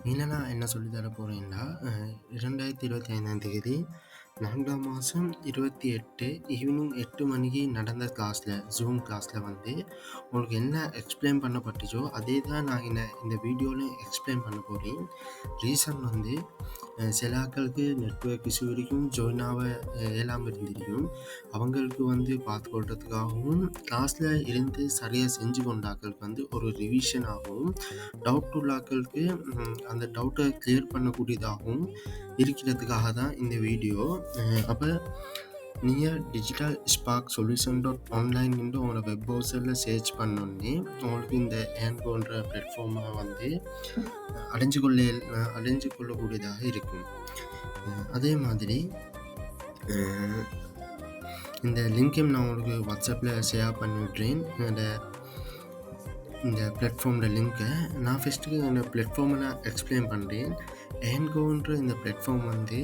இதில் நான் என்ன சொல்லி தர போகிறேன்னா 2025ஆம் தேதி 4ஆம் மாதம் 28 ஈவினிங் 8 மணிக்கு நடந்த கிளாஸில் ஜூம் கிளாஸில் வந்து உங்களுக்கு என்ன எக்ஸ்பிளைன் பண்ணப்பட்டுச்சோ அதே தான் நான் இந்த வீடியோவில் எக்ஸ்பிளைன் பண்ண போகிறேன். ரீசன் வந்து சில ஆட்களுக்கு நெட்வொர்க் இஷ்யூ இருக்கும், ஜாயின் ஆக இயலாமல் இருந்திருக்கும். அவங்களுக்கு வந்து பார்த்துக்கொள்றதுக்காகவும் கிளாஸில் இருந்து சரியாக செஞ்சு கொண்ட ஆட்களுக்கு வந்து ஒரு ரிவிஷன் ஆகவும் டவுட் உள்ள ஆட்களுக்கு அந்த டவுட்டை கிளியர் பண்ணக்கூடியதாகவும் இருக்கிறதுக்காக தான் இந்த வீடியோ. அப்போ நீங்கள் டிஜிட்டல் ஸ்பார்க் சொல்யூஷன் .online உங்களோட வெப் ப்ரௌசரில் சர்ச் பண்ணோன்னே உங்களுக்கு இந்த ஏன்கோன்ற பிளாட்ஃபார்மை வந்து அடைஞ்சு கொள்ளக்கூடியதாக இருக்கும். அதே மாதிரி இந்த லிங்க்கையும் நான் உங்களுக்கு வாட்ஸ்அப்பில் ஷேர் பண்ணி விட்றேன். இந்த பிளாட்ஃபார்மோட லிங்க்கை நான் ஃபஸ்ட்டுக்கு இந்த பிளாட்ஃபார்மை நான் எக்ஸ்பிளைன் பண்ணுறேன். ஏன்கோன்ற இந்த பிளாட்ஃபார்ம் வந்து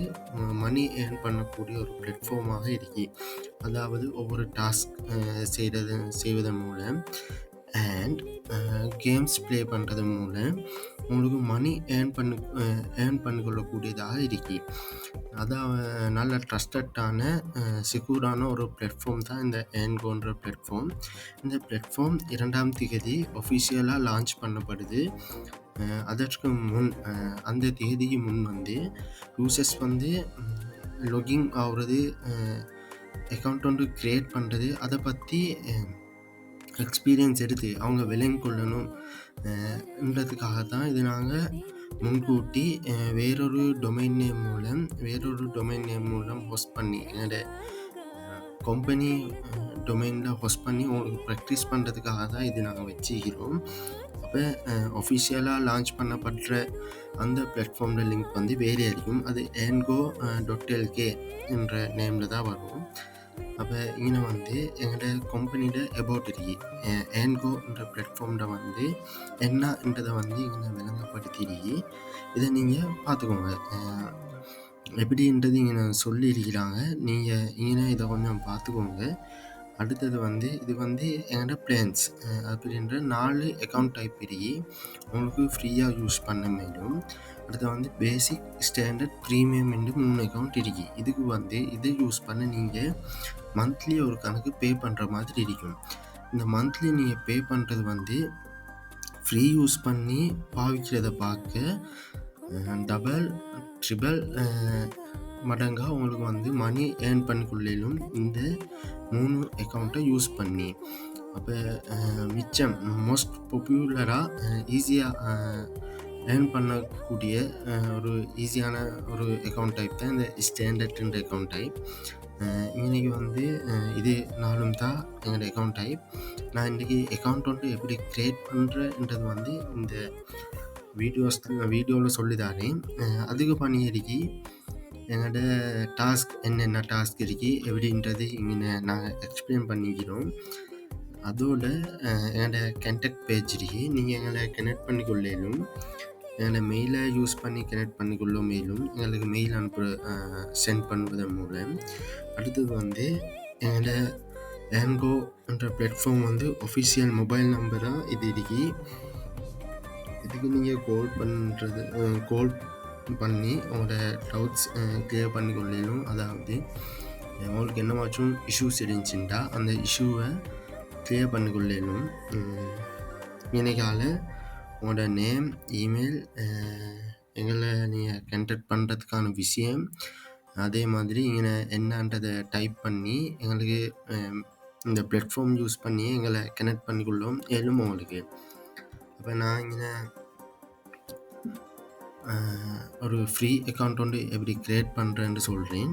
மணி ஏர்ன் பண்ணக்கூடிய ஒரு பிளாட்ஃபார்மாக இருக்கு. அதாவது ஒவ்வொரு டாஸ்க் செய்வதன் மூலம் அண்ட் கேம்ஸ் ப்ளே பண்ணுறது மூலம் உங்களுக்கு மணி ஏர்ன் பண்ணிக்கொள்ளக்கூடியதாக இருக்கு. அதான் நல்ல ட்ரஸ்டடான செக்யூரான ஒரு பிளாட்ஃபார்ம் தான் இந்த ஏன்கோன்ற பிளாட்ஃபார்ம். இந்த பிளாட்ஃபார்ம் 2ஆம் தேதி ஒஃபிஷியலாக லான்ச் பண்ணப்படுது. அதற்கு முன் அந்த தேதிக்கு முன் வந்து யூசர்ஸ் வந்து லாகின் ஆகுறது, அக்கௌண்ட் வந்து க்ரியேட் பண்ணுறது, அதை பற்றி எக்ஸ்பீரியன்ஸ் எடுத்து அவங்க விளங்கி கொள்ளணும்ன்றதுக்காக தான் இது நாங்கள் முன்கூட்டி வேறொரு டொமைன் நேம் மூலம் ஹோஸ்ட் பண்ணி என்னோட கம்பெனி டொமைனில் ஹோஸ்ட் பண்ணி உங்களுக்கு ப்ராக்டிஸ் பண்ணுறதுக்காக தான் இது நாங்கள் வச்சுக்கிறோம். அப்போ ஒஃபிஷியலாக லான்ச் பண்ணப்படுற அந்த பிளாட்ஃபார்மில் லிங்க் வந்து வேறே இருக்கும். அது ANGO.LK என்ற நேமில் தான் வரும். அப்போ இங்கே வந்து எங்களோட கம்பெனியோட அபவுட் இருக்கு. ANGOன்ற பிளாட்ஃபார்மில் வந்து என்னன்றதை வந்து இங்கே விளங்கப்படுத்திருக்கு. இதை நீங்கள் பார்த்துக்கோங்க. எப்படின்றது இங்கே சொல்லியிருக்கிறாங்க. நீங்கள் இங்கே இதை கொஞ்சம் பார்த்துக்கோங்க. அடுத்தது வந்து இது வந்து எங்களோட பிளான்ஸ் அப்படின்ற 4 அக்கௌண்ட் டைப் இருக்கு. உங்களுக்கு ஃப்ரீயாக யூஸ் பண்ண மேலும் அடுத்து வந்து பேசிக், ஸ்டாண்டர்ட், ப்ரீமியம் என்று 3 அக்கௌண்ட் இருக்கு. இதுக்கு வந்து இதை யூஸ் பண்ண நீங்கள் மந்த்லி ஒரு கணக்கு பே பண்ணுற மாதிரி இருக்கும். இந்த மந்த்லி நீங்கள் பே பண்ணுறது வந்து ஃப்ரீ யூஸ் பண்ணி பாவிக்கிறத பார்க்க டபுள் ட்ரிபிள் மடங்காக உங்களுக்கு வந்து மணி ஏர்ன் பண்ணிக்கொள்ளும் இந்த 3 அக்கௌண்ட்டை யூஸ் பண்ணி. அப்போ மிச்சம் மோஸ்ட் பாப்புலராக ஈஸியாக ஏர்ன் பண்ணக்கூடிய ஒரு ஈஸியான ஒரு அக்கௌண்ட் டைப் தான் இந்த ஸ்டாண்டர்ட்ன்ற அக்கௌண்ட் டைப். இன்றைக்கி வந்து இது 4 தான் எங்களோட அக்கௌண்ட் டைப். நான் இன்றைக்கி அக்கௌண்ட் வந்து எப்படி க்ரியேட் பண்ணுறன்றது வந்து இந்த வீடியோவில் சொல்லித்தாரேன். அதுக்கு பண்ணியிருக்கு என்னோட டாஸ்க் என்னென்ன டாஸ்க் இருக்கு எப்படின்றது இங்கே நாங்கள் எக்ஸ்பிளைன் பண்ணிக்கிறோம். அதோட என்னோட கான்டாக்ட் பேஜ் இருக்கு. நீங்கள் எங்களை கனெக்ட் பண்ணிக்கொள்ளும். எங்களை மெயிலை யூஸ் பண்ணி கனெக்ட் பண்ணிக்கொள்ள மேலும் எங்களுக்கு மெயில் சென்ட் பண்ணுவதன் மூலம். அடுத்தது வந்து எங்களோட ANGOன்ற பிளாட்ஃபார்ம் வந்து ஒஃபிஷியல் மொபைல் நம்பராக இது இருக்கு. இதுக்கு நீங்கள் கால் பண்ணி உங்களோட டவுட்ஸ் கிளியர் பண்ணிக்கொள்ளும். அதாவது உங்களுக்கு என்னமாச்சும் இஷ்யூஸ் இருந்துச்சுட்டா அந்த இஷ்யூவை கிளியர் பண்ணிக்கொள்ளும். இன்னைக்கால உங்களோட நேம், இமெயில், எங்களை நீங்கள் கான்டாக்ட் பண்ணுறதுக்கான விஷயம், அதே மாதிரி இங்கே என்னன்றதை டைப் பண்ணி எங்களுக்கு இந்த பிளாட்ஃபார்ம் யூஸ் பண்ணி எங்களை கனெக்ட் பண்ணிக்கொள்ளும் ஏழும் உங்களுக்கு. அப்போ நான் இங்கே ஒரு ஃப்ரீ அக்கௌண்ட் வந்து எப்படி க்ரியேட் பண்ணுறேன்னு சொல்கிறேன்.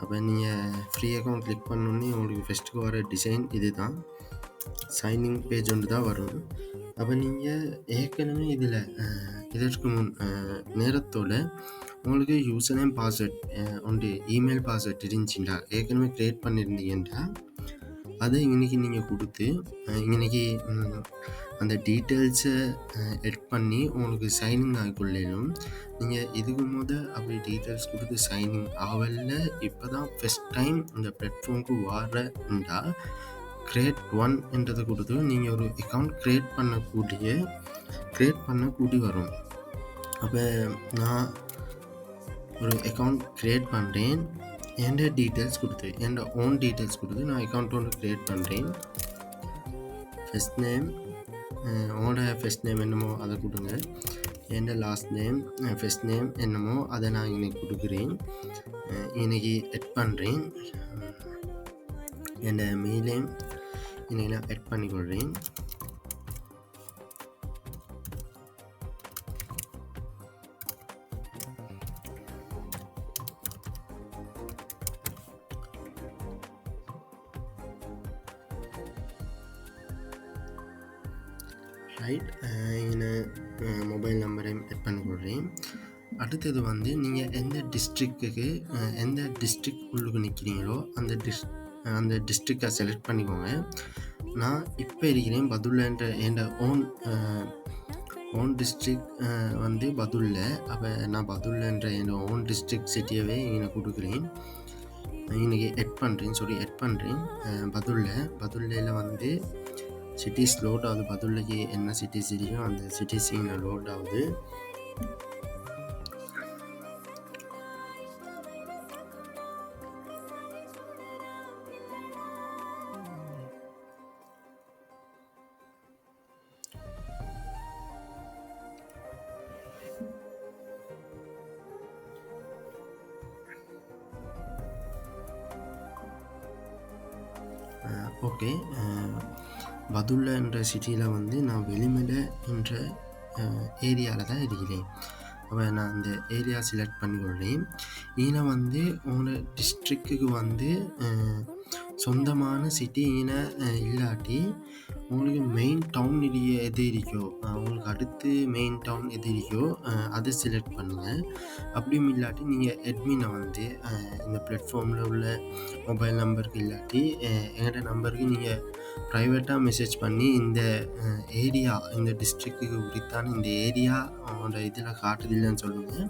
அப்போ நீங்கள் ஃப்ரீ அக்கௌண்ட் கிளிக் பண்ணோன்னே உங்களுக்கு ஃபஸ்ட்டுக்கு வர டிசைன் இது தான். சைனிங் பேஜ் ஒன்று தான் வரும். அப்போ நீங்கள் ஏற்கனவே இதற்கு முன் நேரத்தோட உங்களுக்கு யூசர் நேம், பாஸ்வேர்ட் ஒன்று இமெயில் பாஸ்வேர்ட் இருந்துச்சுண்டா ஏற்கனவே க்ரியேட் பண்ணியிருந்தீங்கன்னா அதை இன்றைக்கி நீங்கள் கொடுத்து இன்றைக்கி அந்த டீட்டெயில்ஸை எட் பண்ணி உங்களுக்கு சைனிங் ஆகிக்கொள்ளும். நீங்கள் இதுக்கு அப்படி டீட்டெயில்ஸ் கொடுத்து சைனிங் ஆகல. இப்போ தான் ஃபஸ்ட் டைம் இந்த பிளாட்ஃபார்முக்கு வரண்டா கிரியேட் 1 என்றதை கொடுத்து நீங்கள் ஒரு அக்கௌண்ட் கிரியேட் பண்ணக்கூடி வரும். அப்போ நான் ஒரு அக்கௌண்ட் க்ரியேட் பண்ணுறேன். என் டீட்டெயில்ஸ் கொடுத்து என் ஓன் டீட்டெயில்ஸ் கொடுத்து நான் அக்கௌண்ட் ஒன்று க்ரியேட் பண்ணுறேன். ஃபர்ஸ்ட் நேம், உங்களோட ஃபர்ஸ்ட் நேம் என்னமோ அதை கொடுங்க. என் லாஸ்ட் நேம், ஃபர்ஸ்ட் நேம் என்னமோ அதை நான் இன்னைக்கு கொடுக்குறேன். இன்னைக்கு எட் பண்ணுறேன். என் மெயில் நேம் இன்னைக்கு நான் எட் பண்ணிக்கொள்கிறேன். ரைட், இதில் மொபைல் நம்பரையும் எட் பண்ணிக்கொள்கிறேன். அடுத்தது வந்து நீங்கள் எந்த டிஸ்ட்ரிக்ட்டுக்கு எந்த டிஸ்ட்ரிக்ட் உள்ளுக்கு நிற்கிறீங்களோ அந்த டிஸ்ட்ரிக்டை செலக்ட் பண்ணிக்கோங்க. நான் இப்போ இருக்கிறேன் பதுல்லன்ற என் ஓன் டிஸ்ட்ரிக்ட் வந்து பதுல்ல. அப்போ நான் பதுல்லன்ற என் ஓன் டிஸ்ட்ரிக்ட் சிட்டியவே இங்கே கொடுக்குறேன். இன்றைக்கி எட் பண்ணுறேன். பதுல்லையில் வந்து சிட்டிஸ் லோட் ஆகுது. பதுல்லைக்கு என்ன சிட்டிஸ் இருக்கோ அந்த சிட்டிஸ் இங்கே லோட் ஆகுது. ஓகே, பதுல்ல என்ற சிட்டியில் வந்து நான் வெளிமலை என்ற ஏரியாவில் தான் இருக்கிறேன். அப்போ நான் அந்த ஏரியா செலக்ட் பண்ணிக்கொள்கிறேன். இதில் வந்து உங்களோட டிஸ்ட்ரிக்ட்டுக்கு வந்து சொந்தமான சிட்டி இல்லாட்டி உங்களுக்கு மெயின் டவுன் எது இருக்கோ, உங்களுக்கு அடுத்து மெயின் டவுன் எது இருக்கோ அதை செலக்ட் பண்ணுங்கள். அப்படியும் இல்லாட்டி நீங்கள் அட்மினை வந்து இந்த பிளாட்ஃபார்மில் உள்ள மொபைல் நம்பருக்கு இல்லாட்டி எங்களோட நம்பருக்கு நீங்கள் ப்ரைவேட்டாக மெசேஜ் பண்ணி இந்த ஏரியா, இந்த டிஸ்ட்ரிக்ட்டுக்கு உரித்தான இந்த ஏரியா அவங்களோட இதில் காட்டுதில்லைன்னு சொல்லுங்கள்.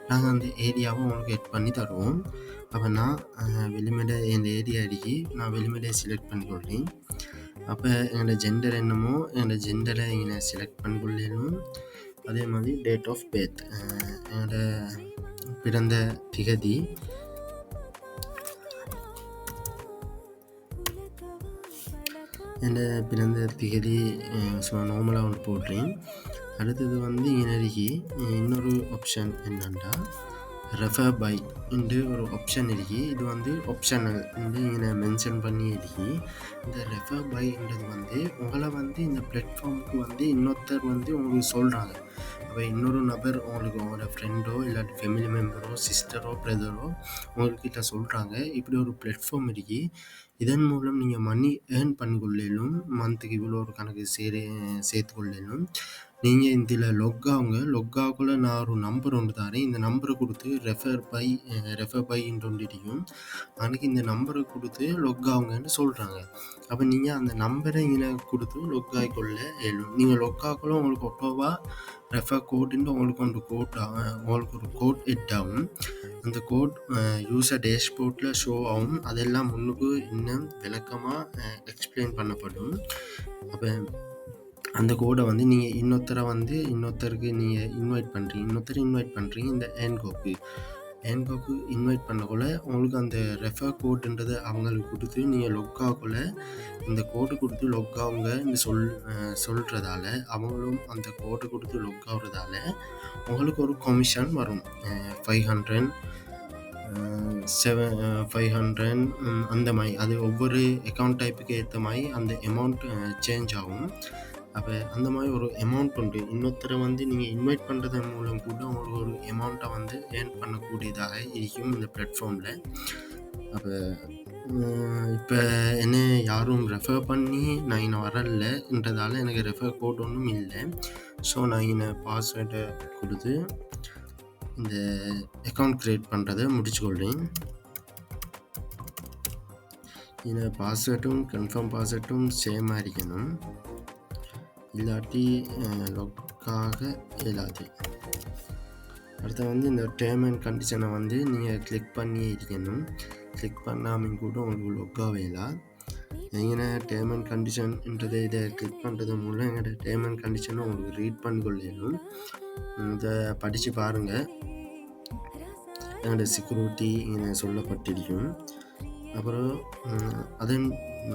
நாங்கள் அந்த ஏரியாவை உங்களுக்கு எட் பண்ணி தருவோம். அப்போ நான் வெளிமலை இந்த ஏரியா இருக்கு, நான் வெளிமலையை செலக்ட் பண்ணிக்கொள்கிறேன். அப்போ என்னோட ஜெண்டர் என்னமோ என்னோட ஜெண்டரை இங்கே செலக்ட் பண்ணிக்கொள்ளணும். அதே மாதிரி டேட் ஆஃப் பர்த், என்னோட பிறந்த திகதி, சும்மா நார்மலாக ஒன்று போடுறேன். அடுத்தது வந்து எனக்கு இன்னொரு ஆப்ஷன் என்னென்னா ரெஃபர் பை என்று ஒரு ஆப்ஷன் இருக்குது. இது வந்து ஆப்ஷனல் வந்து இங்கே மென்ஷன் பண்ணி இருக்கு. இந்த ரெஃபர் பைன்றது வந்து உங்களை வந்து இந்த பிளாட்ஃபார்முக்கு வந்து இன்னொருத்தர் வந்து உங்களுக்கு சொல்கிறாங்க. அப்போ இன்னொரு நபர் உங்களுக்கு உங்களோட ஃப்ரெண்டோ இல்லாட்டி ஃபேமிலி மெம்பரோ சிஸ்டரோ பிரதரோ உங்கள்கிட்ட சொல்கிறாங்க இப்படி ஒரு பிளாட்ஃபார்ம் இருக்குது, இதன் மூலம் நீங்கள் மணி ஏர்ன் பண்ணிக்கொள்ளலும், மந்த்துக்கு இவ்வளோ ஒரு கணக்கு சேர்த்துக்கொள்ளலும். நீங்கள் இதில் லொக் ஆகுக்குள்ள நான் ஒரு நம்பர் ஒன்று தரேன். இந்த நம்பரை கொடுத்து ரெஃபர் பைன்னு ஒன்று இருக்கும். அன்றைக்கி இந்த நம்பரை கொடுத்து லொக் ஆகுங்கன்னு சொல்கிறாங்க. அப்போ நீங்கள் அந்த நம்பரை இங்கே கொடுத்து லொக் ஆகிக்கொள்ள இயலும். நீங்கள் லொக் ஆகக்குள்ள உங்களுக்கு ஒப்போவா ரெஃபர் கோடுன்னு உங்களுக்கு ஒரு கோட் எட் ஆகும். அந்த கோட் யூசர் டேஷ்போர்ட்டில் ஷோ ஆகும். அதெல்லாம் முன்னுக்கு இன்னும் விளக்கமாக எக்ஸ்பிளைன் பண்ணப்படும். அப்போ அந்த கோடை வந்து நீங்கள் இன்னொருத்தருக்கு நீங்கள் இன்வைட் பண்ணுறீங்க. இந்த ஏன்கோக்கு இன்வைட் பண்ணக்குள்ள உங்களுக்கு அந்த ரெஃபர் கோடுன்றதை அவங்களுக்கு கொடுத்து நீங்கள் லொக் ஆகக்குள்ள இந்த கோடு கொடுத்து லொக் ஆகுங்கன்னு சொல்கிறதால அவங்களும் அந்த கோடை கொடுத்து லொக் ஆகுறதால உங்களுக்கு ஒரு கமிஷன் வரும். 500 அந்த மாதிரி அது ஒவ்வொரு அக்கௌண்ட் டைப்புக்கு ஏற்ற மாதிரி அந்த அமௌண்ட் சேஞ்ச் ஆகும். அப்போ அந்த மாதிரி ஒரு அமௌண்ட் உண்டு. இன்னொருத்தரை வந்து நீங்கள் இன்வைட் பண்ணுறது மூலம் கூட உங்களுக்கு ஒரு அமௌண்ட்டை வந்து ஏர்ன் பண்ணக்கூடியதாக இருக்கும் இந்த பிளாட்ஃபார்மில். அப்போ இப்போ என்ன யாரும் ரெஃபர் பண்ணி நான் இன்னும் வரலன்றதால எனக்கு ரெஃபர் கோட் ஒன்றும் இல்லை. ஸோ நான் இன்னும் பாஸ்வேர்டை கொடுத்து இந்த அக்கௌண்ட் க்ரியேட் பண்ணுறதை முடிச்சுக்கொள்கிறேன். இந்த பாஸ்வேர்டும் கன்ஃபார்ம் பாஸ்வேர்டும் சேமாக இருக்கணும், இல்லாட்டி லொக்காக இயலாது. அடுத்து வந்து இந்த டேர்ம் அண்ட் கண்டிஷனை வந்து நீங்கள் கிளிக் பண்ணி இருக்கணும். கிளிக் பண்ணாமல் கூட உங்களுக்கு லொக்காக இயலாம். எங்கன டேர்ம் அண்ட் கண்டிஷன்ன்றதை இதை கிளிக் பண்ணுறது மூலம் எங்களோட டேர்ம் அண்ட் கண்டிஷனை உங்களுக்கு ரீட் பண்ணி கொள்ளணும். இதை படித்து பாருங்கள். எங்களோட செக்யூரிட்டி இங்கே சொல்லப்பட்டிருக்கும். அப்புறம் அதன்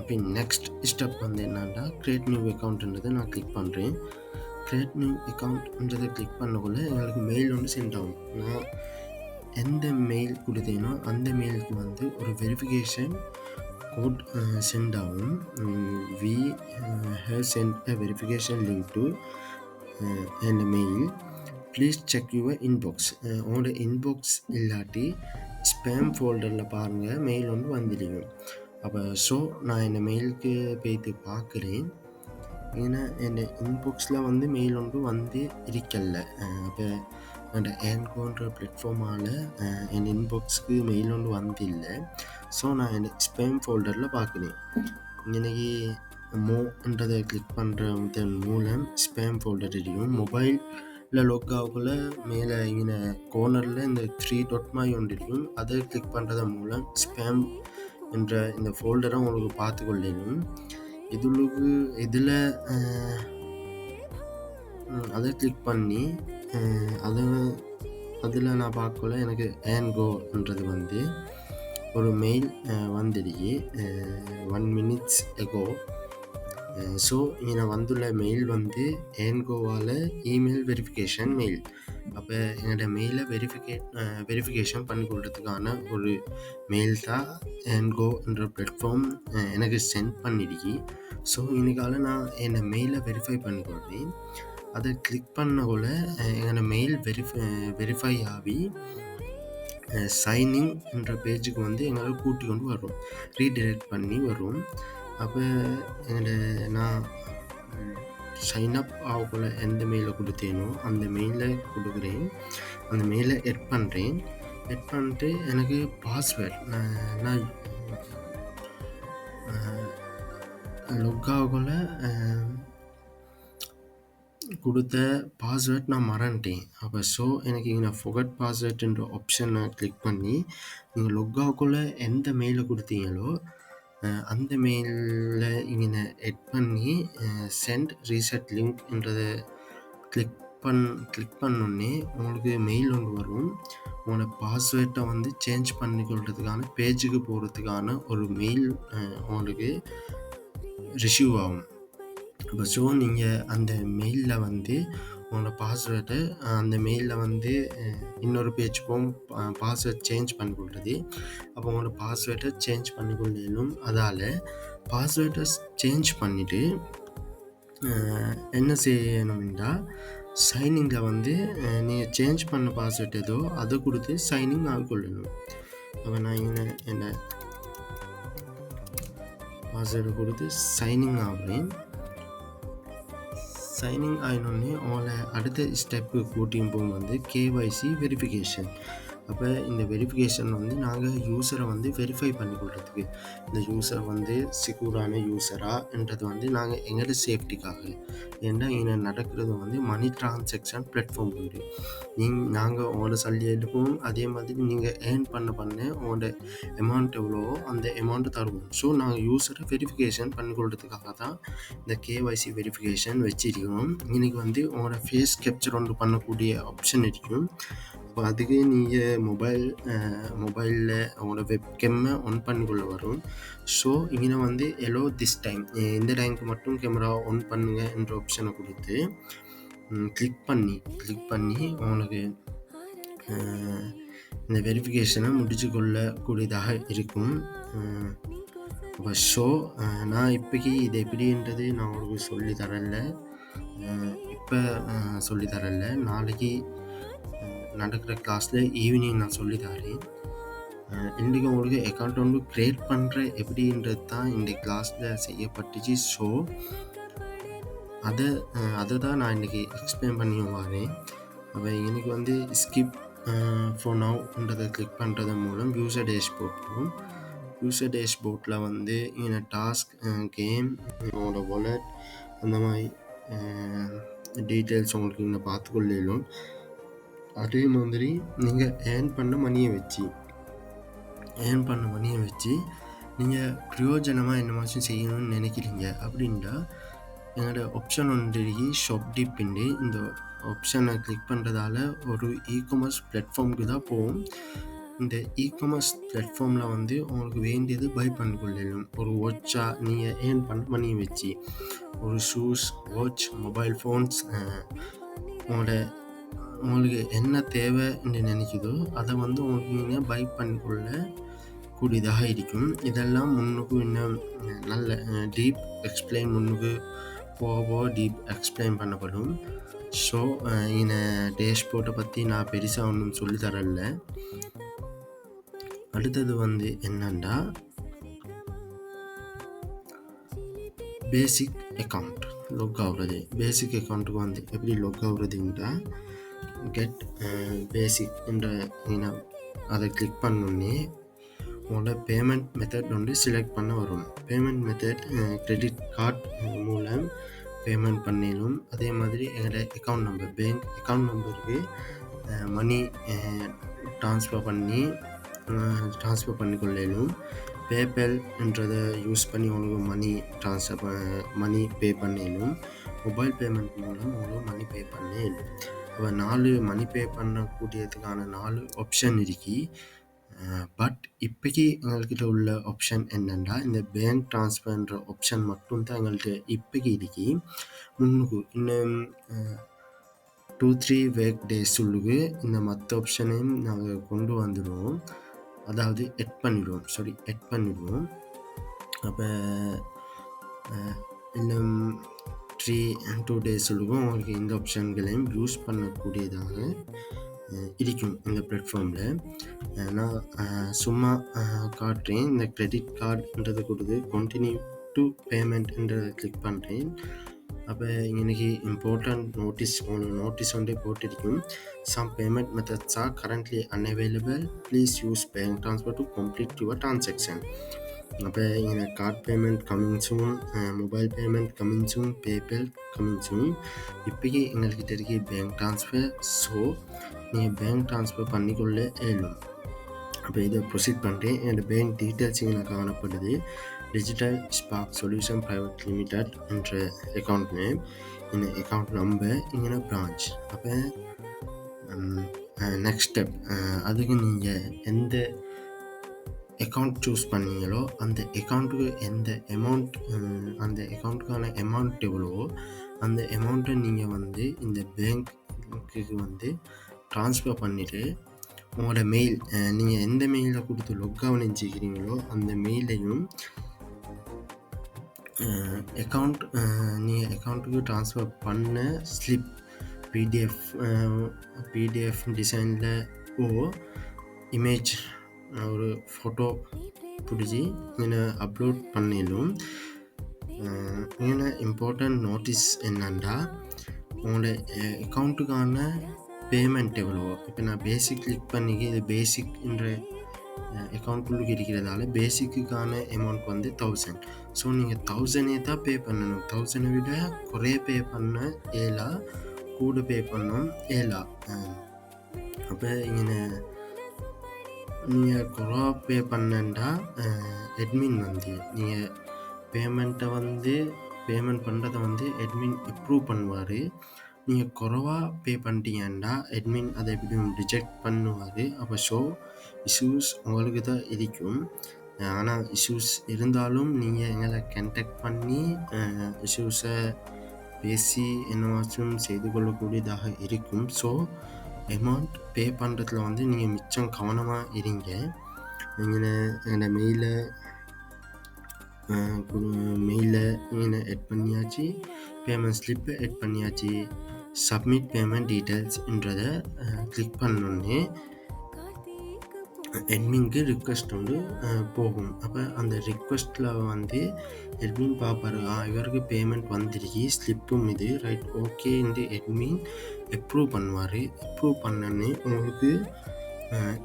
பின் நெக்ஸ்ட் ஸ்டெப் வந்து என்னன்னா கிரியேட் நியூ அக்கௌண்ட்ன்றதை நான் கிளிக் பண்ணுறேன். கிரியேட் நியூ அக்கௌண்ட்ன்றதை கிளிக் பண்ணக்குள்ள எங்களுக்கு மெயில் ஒன்று சென்ட் ஆகும். நான் எந்த மெயில் கொடுத்தேனோ அந்த மெயிலுக்கு வந்து ஒரு வெரிஃபிகேஷன் கோட் சென்ட் ஆகும். We have sent a verification link to and mail, please check your inbox. உங்களோட இன்பாக்ஸ் இல்லாட்டி ஸ்பேம் ஃபோல்டரில் பாருங்கள், மெயில் ஒன்று வந்துடுங்க. அப்போ ஸோ நான் இந்த மெயிலுக்கு போய்த்து பார்க்குறேன். ஏன்னா என் இன்பாக்ஸில் வந்து மெயில் ஒன்று வந்து இருக்கல. அப்போ அந்த ஏன்கோன்ற பிளாட்ஃபார்மால் என் இன்பாக்ஸுக்கு மெயில் ஒன்று வந்தில்லை. ஸோ நான் என் ஸ்பேம் ஃபோல்டரில் பார்க்குறேன். இன்னைக்கு மோன்றதை கிளிக் பண்ணுறதன் மூலம் ஸ்பேம் ஃபோல்டர் இருக்கும். மொபைலில் லாக் ஆகக்குள்ள மேலே இங்கே கோர்னரில் இந்த 3 dot மாதிரி ஒன்று இருக்கும். அதை கிளிக் பண்ணுறதன் மூலம் ஸ்பேம் என்ற இந்த ஃபோல்டரை உங்களுக்கு பார்த்து கொள்ளணும். இதில் அதை கிளிக் பண்ணி அதில் நான் பார்க்கல எனக்கு ஏன்கோன்றது வந்து ஒரு மெயில் வந்துடுச்சு 1 minutes ago. ஸோ இங்கே வந்துள்ள மெயில் வந்து ஏன்கோவால் இமெயில் வெரிஃபிகேஷன் மெயில். அப்போ என்னோடய மெயிலை வெரிஃபிகேஷன் பண்ணி கொடுறதுக்கான ஒரு மெயில் தான் ஏன்கோ என்ற பிளாட்ஃபார்ம் எனக்கு சென்ட் பண்ணிடுச்சு. ஸோ இன்னைக்கால நான் என்னை மெயிலை வெரிஃபை பண்ணிக்கொள்கிறேன். அதை கிளிக் பண்ணக்குள்ள என்னோடய மெயில் வெரிஃபை ஆகி சைனிங் என்ற பேஜுக்கு வந்து எங்களால் கூட்டி கொண்டு வரும், ரீடைரக்ட் பண்ணி வரும். அப்போ நான் சைன் அப் ஆகக்குள்ள எந்த மெயிலை கொடுத்தேனோ அந்த மெயிலை கொடுக்குறேன். அந்த மெயிலை எட் பண்ணுறேன். எட் பண்ணிட்டு எனக்கு பாஸ்வேர்ட் நான் லாக் ஆகக்குள்ள கொடுத்த பாஸ்வேர்ட் நான் மறந்துட்டேன். அப்போ ஸோ எனக்கு இங்கே ஃபொகட் பாஸ்வேர்டுன்ற ஆப்ஷனை கிளிக் பண்ணி நீங்கள் லாக் ஆகக்குள்ள எந்த மெயிலை கொடுத்தீங்களோ அந்த மெயிலில் இங்கே எட் பண்ணி சென்ட் ரீசெட் லிங்க்ன்றதை கிளிக் பண்ணோடனே உங்களுக்கு மெயில் ஒன்று வரும். உங்களோட பாஸ்வேர்டை வந்து சேஞ்ச் பண்ணிக்கொள்றதுக்கான பேஜுக்கு போகிறதுக்கான ஒரு மெயில் உங்களுக்கு ரிசீவ் ஆகும். அப்போ ஸோ நீங்கள் அந்த மெயிலில் வந்து உங்களோட பாஸ்வேர்டை அந்த மெயிலில் வந்து இன்னொரு பேஜ் போகும், பாஸ்வேர்ட் சேஞ்ச் பண்ணி கொள்வது. அப்போ உங்களோட பாஸ்வேர்டை சேஞ்ச் பண்ணி கொள்ளணும். அதால் பாஸ்வேர்டை சேஞ்ச் பண்ணிவிட்டு என்ன செய்யணும்னா சைனிங்கில் வந்து நீங்கள் சேஞ்ச் பண்ண பாஸ்வேர்ட் ஏதோ அதை கொடுத்து சைனிங் ஆகிக்கொள்ளணும். அப்போ நான் இங்கே என்ன பாஸ்வேர்டை கொடுத்து சைனிங் ஆகுறேன். சைனிங் ஆகினோடனே அவங்கள அடுத்த ஸ்டெப்பு கூட்டியும் போகும் வந்து கேஒய்சி வெரிஃபிகேஷன். அப்போ இந்த வெரிஃபிகேஷன் வந்து நாங்கள் யூஸரை வந்து வெரிஃபை பண்ணி கொடுறதுக்கு, இந்த யூஸர் வந்து செக்யூரான யூஸரான்றது வந்து நாங்கள் எங்களோட சேஃப்டிக்காக. ஏன்னா இங்கே நடக்கிறது வந்து மணி டிரான்சாக்ஷன் பிளாட்ஃபார்ம் உண்டு. நாங்கள் உங்களோட சல்லி எடுப்போம், அதே மாதிரி நீங்கள் ஏர்ன் பண்ண உங்களோட அமௌண்ட் எவ்வளவோ அந்த அமௌண்ட்டு தருவோம். ஸோ நாங்கள் யூஸரை வெரிஃபிகேஷன் பண்ணி கொடுறதுக்காக தான் இந்த கேஒய்சி வெரிஃபிகேஷன் வச்சிருக்கோம். இன்றைக்கி வந்து உங்களோட ஃபேஸ் கேப்சர் ஒன்று பண்ணக்கூடிய ஆப்ஷன் இருக்கும். அப்போ அதுக்கு நீங்கள் மொபைலில் உங்களோட வெப்கேமை ஆன் பண்ணிக்கொள்ள வரும். ஸோ இங்கே வந்து எலோ திஸ் டைம் இந்த டைமுக்கு மட்டும் கேமரா ஆன் பண்ணுங்க என்ற ஆப்ஷனை கொடுத்து கிளிக் பண்ணி உங்களுக்கு இந்த வெரிஃபிகேஷனை முடிச்சு கொள்ளக்கூடியதாக இருக்கும். அப்போ ஸோ நான் இப்போக்கி இது எப்படின்றது நான் உங்களுக்கு சொல்லித்தரல, இப்போ சொல்லித்தரல. நாளைக்கு நடக்கிற கிளாஸில் ஈவினிங் நான் சொல்லித்தரேன். இன்றைக்கி உங்களுக்கு அக்கௌண்ட் ஒன்று க்ரியேட் பண்ணுற எப்படின்றது தான் இந்த கிளாஸில் செய்யப்பட்டுச்சு. ஸோ அதை தான் நான் இன்றைக்கி எக்ஸ்பிளைன் பண்ணி வரேன். அப்போ இன்றைக்கி வந்து ஸ்கிப் ஃபார் நவ்ன்றதை கிளிக் பண்ணுறது மூலம் யூசர் டேஷ்போர்ட் போகும். யூசர் டேஷ்போர்ட்டில் வந்து இங்கே டாஸ்க், கேம், உங்களோட வாலெட் அந்த மாதிரி டீட்டெயில்ஸ் உங்களுக்கு இங்கே பார்த்துக்கொள்ளலும். அதே மாதிரி நீங்கள் ஏர்ன் பண்ண மணியை வச்சு நீங்கள் பிரயோஜனமாக என்னமாச்சும் செய்யணும்னு நினைக்கிறீங்க அப்படின்டா எங்களோட ஆப்ஷன் ஒன்று இருக்கு ஷாப் டிப்ண்டு. இந்த ஆப்ஷனை கிளிக் பண்ணுறதால ஒரு இ-காமர்ஸ் பிளாட்ஃபார்முக்கு தான் போகும். இந்த இ-காமர்ஸ் பிளாட்ஃபார்மில் வந்து உங்களுக்கு வேண்டியது பை பண்ணிக்கொள்ளணும். ஒரு வாட்சா நீங்கள் ஏர்ன் பண்ணி வச்சு ஒரு ஷூஸ், வாட்ச், மொபைல் ஃபோன்ஸ், உங்களுக்கு என்ன தேவைன்னு நினைக்குதோ அதை வந்து உங்களுக்கு நீங்கள் பை பண்ணிக்கொள்ள கூடியதாக இருக்கும். இதெல்லாம் முன்னுக்கு இன்னும் நல்ல டீப் எக்ஸ்பிளைன் முன்னுக்கு போக போக டீப் எக்ஸ்பிளைன் பண்ணப்படும். ஸோ இந்த டேஷ்போர்ட்டை பற்றி நான் பெருசாக ஒன்றும் சொல்லி தரல. அடுத்தது வந்து என்னன்னா பேசிக் அக்கௌண்ட் லொக் ஆகுறது. பேசிக் அக்கௌண்ட்டுக்கு வந்து எப்படி லொக் ஆகுறதுன்றா கெட் பேசிக் என்ற அதை கிளிக் பண்ணோன்னே உங்களோட பேமெண்ட் மெத்தட் வந்து செலக்ட் பண்ண வரும். பேமெண்ட் மெத்தட் கிரெடிட் கார்டு மூலம் பேமெண்ட் பண்ணிடும். அதே மாதிரி எங்களோட அக்கௌண்ட் நம்பர், பேங்க் அக்கௌண்ட் நம்பருக்கு மணி ட்ரான்ஸ்ஃபர் பண்ணிக்கொள்ளணும். பேபல்ன்றதை யூஸ் பண்ணி உங்களுக்கு மணி பே பண்ணிடணும். மொபைல் பேமெண்ட் மூலம் உங்களுக்கு மணி பே பண்ணிடணும். இப்போ 4 மணி பே பண்ணக்கூடியதுக்கான 4 ஆப்ஷன் இருக்கு. பட் இப்போக்கி எங்கள்கிட்ட உள்ள ஆப்ஷன் என்னென்னா இந்த பேங்க் ட்ரான்ஸ்ஃபர்ன்ற ஆப்ஷன் மட்டும்தான் எங்கள்கிட்ட இப்போக்கி இருக்கு. முன்னுக்கு இன்னும் 2-3 ஒர்க் டேஸ் உள்ளுக்கு இந்த மற்ற ஆப்ஷனையும் நாங்கள் கொண்டு வந்துடுவோம். அதாவது எட் பண்ணிடுவோம். அப்போ இன்னும் 2 டேஸ் உள்ளுக்கும் உங்களுக்கு இந்த ஆப்ஷன்களையும் யூஸ் பண்ணக்கூடியதாக இருக்கும் இந்த பிளாட்ஃபார்மில். நான் சும்மா காட்டுறேன். இந்த கிரெடிட் கார்டுன்றதை கொடுத்து கண்டினியூ டு பேமெண்ட்ன்றதை கிளிக் பண்ணுறேன். அப்போ இன்னைக்கு இம்பார்ட்டன்ட் நோட்டீஸ் ஒன்றே போட்டிருக்கும். Some payment methods are currently unavailable, please use bank transfer to complete your transaction. அப்போ இங்கே card payment coming soon, mobile payment coming soon, PayPal coming soon. இப்போக்கி எங்கள்கிட்ட இருக்கு பேங்க் ட்ரான்ஸ்ஃபர். ஸோ நீங்கள் பேங்க் ட்ரான்ஸ்ஃபர் பண்ணிக்கொள்ள இயலும். அப்போ இதை ப்ரொசீட் பண்ணுறேன். என்னோடய பேங்க் டீட்டெயில்ஸ் இங்கே காணப்படுது. Digital spark solution private limited என்ற அக்கௌண்ட் நேம், இந்த அக்கௌண்ட் நம்பர், இங்கே பிரான்ச். அப்போ நெக்ஸ்ட் ஸ்டெப், அதுக்கு நீங்கள் எந்த அக்கௌண்ட் சூஸ் பண்ணீங்களோ அந்த அக்கௌண்ட்டுக்கு எந்த அமௌண்ட், அந்த அக்கௌண்ட்டுக்கான அமௌண்ட் எவ்வளவோ அந்த அமௌண்ட்டை நீங்கள் வந்து இந்த பேங்க்குக்கு வந்து ட்ரான்ஸ்ஃபர் பண்ணிவிட்டு உங்களோட மெயில், நீங்கள் எந்த மெயிலில் கொடுத்து லொக் நினச்சிக்கிறீங்களோ அந்த மெயிலையும் நீங்கள் அக்கௌண்ட்டுக்கு ட்ரான்ஸ்ஃபர் பண்ண ஸ்லிப் பிடிஎஃப் டிசைனில் இமேஜ் ஒரு ஃபோட்டோ பிடிச்சி இங்கே அப்லோட் பண்ணிடும். இங்கே இம்பார்ட்டன்ட் நோட்டீஸ் என்னென்னா உங்களோட அக்கௌண்ட்டுக்கான பேமெண்ட் எவ்வளோ. இப்போ நான் பேசிக் கிளிக் பண்ணி இது பேசிக்ன்ற அக்கௌண்ட்டுக்கு இருக்கிறதால பேசிக்குக்கான அமௌண்ட் வந்து 1000. ஸோ நீங்கள் 1000 தான் பே பண்ணணும். 1000 விட குறைய பே பண்ண ஏலா, கூட பே பண்ணணும் ஏலா. அப்போ இங்கே நீங்கள் குறைவா பே பண்ணா அட்மின் வந்து நீங்கள் பேமெண்ட் பண்ணுறதை வந்து அட்மின் அப்ரூவ் பண்ணுவார். நீங்கள் குறைவா பே பண்ணிட்டீங்கன்னா அட்மின் அதை எப்படியும் ரிஜெக்ட் பண்ணுவார். அப்போ இஷ்யூஸ் உங்களுக்கு தான் இருக்கும். ஆனால் இஷ்யூஸ் இருந்தாலும் நீங்கள் எங்களை கான்டாக்ட் பண்ணி இஷ்யூஸை பேசி என்னவாச்சும் செய்து கொள்ளக்கூடியதாக இருக்கும். ஸோ அமௌண்ட் பே பண்ணுறதுல வந்து நீங்கள் மிச்சம் கவனமாக இருங்க. எங்களை மெயிலை இங்கே எட் பண்ணியாச்சு, பேமெண்ட் ஸ்லிப்பை எட் பண்ணியாச்சு. சப்மிட் பேமெண்ட் டீட்டெயில்ஸ்ன்றதை கிளிக் பண்ணோன்னே அட்மின்க்கு ரிக்வெஸ்ட் வந்து போகும். அப்போ அந்த ரிக்வெஸ்ட்டில் வந்து அட்மின் பார்ப்பாரு, இவருக்கு பேமெண்ட் வந்துருக்கு, ஸ்லிப்பும் இது ரைட் ஓகே என்று அட்மின் அப்ரூவ் பண்ணுவார். அப்ரூவ் பண்ணோன்னே உங்களுக்கு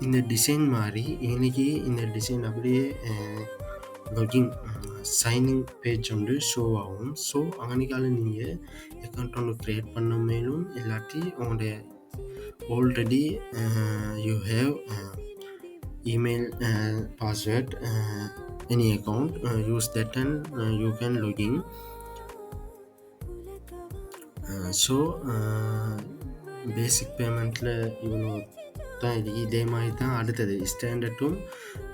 இந்த டிசைன் மாதிரி இன்னைக்கு இந்த டிசைன் அப்படியே லாகின் சைனிங் பேஜ் வந்து ஷோ ஆகும். ஸோ அன்னைக்கால நீங்கள் அக்கௌண்ட் ஒன்று க்ரியேட் பண்ண மேலும் இல்லாட்டி உங்களுடைய already you have email password, any account, use that and you can log in. So basic பேமெண்ட்டில் இவ்வளோ தான் இது. இதே மாதிரி தான் அடுத்தது ஸ்டாண்டர்டும்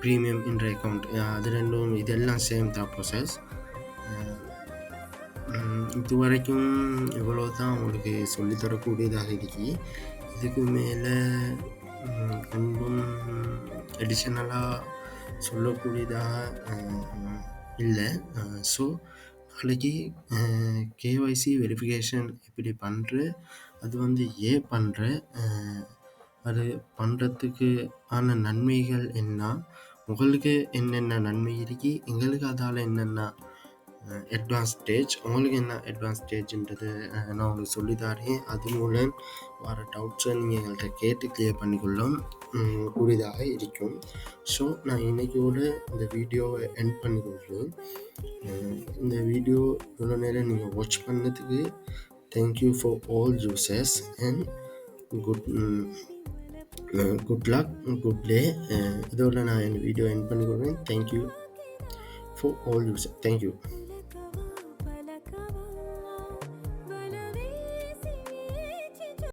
ப்ரீமியம் என்ற அக்கௌண்ட், அது ரெண்டும் இதெல்லாம் சேம் தான் ப்ரோசஸ். இது வரைக்கும் இவ்வளோ தான் உங்களுக்கு சொல்லித்தரக்கூடியதாக இருக்கு. இதுக்கு மேலே ஒன்றும் அடிஷ்னலாக சொல்லக்கூடியதாக இல்லை. ஸோ நாளைக்கு கேஒய்சி வெரிஃபிகேஷன் எப்படி பண்ணுற, அது வந்து ஏன் பண்ணுற, அது பண்ணுறதுக்கு ஆன நன்மைகள் என்ன, உங்களுக்கு என்னென்ன நன்மை இருக்கு, எங்களுக்கு அதால் என்னென்ன அட்வான்டேஜ், உங்களுக்கு என்ன அட்வான்டேஜ்ன்றது நான் உங்களுக்கு சொல்லித்தாரேன். அது மூலம் வர டவுட்ஸை நீங்கள் எங்கள்கிட்ட கேட்டு கிளியர் பண்ணிக்கொள்ளும் கூடியதாக இருக்கும். ஸோ நான் இன்றைக்கியோட இந்த வீடியோவை எண்ட் பண்ணிக்கொள்கிறேன். இந்த வீடியோ இவ்வளோ நேரம் நீங்கள் வாட்ச் பண்ணதுக்கு thank you for all users and good luck, good day. இதோட நான் இந்த வீடியோ எண்ட் பண்ணிக்கொள்கிறேன். Thank you for all users. Thank you.